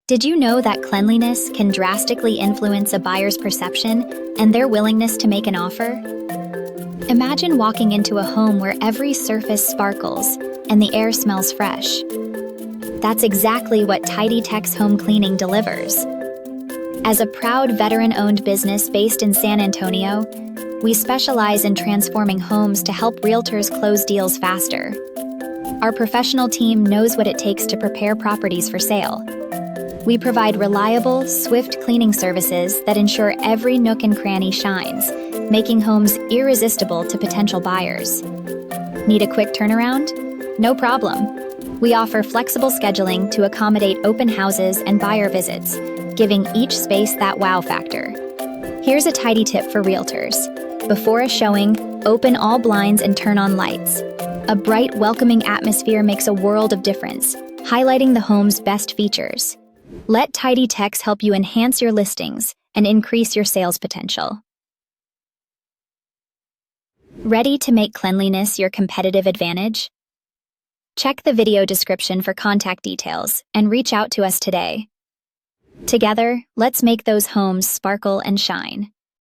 Did you know that cleanliness can drastically influence a buyer's perception and their willingness to make an offer? Imagine walking into a home where every surface sparkles and the air smells fresh. That's exactly what Tidytex Home Cleaning delivers. As a proud veteran-owned business based in San Antonio, we specialize in transforming homes to help realtors close deals faster. Our professional team knows what it takes to prepare properties for sale. We provide reliable, swift cleaning services that ensure every nook and cranny shines, making homes irresistible to potential buyers. Need a quick turnaround? No problem. We offer flexible scheduling to accommodate open houses and buyer visits, giving each space that wow factor. Here's a tidy tip for realtors. Before a showing, open all blinds and turn on lights. A bright, welcoming atmosphere makes a world of difference, highlighting the home's best features. Let Tidytex help you enhance your listings and increase your sales potential. Ready to make cleanliness your competitive advantage? Check the video description for contact details and reach out to us today. Together, let's make those homes sparkle and shine.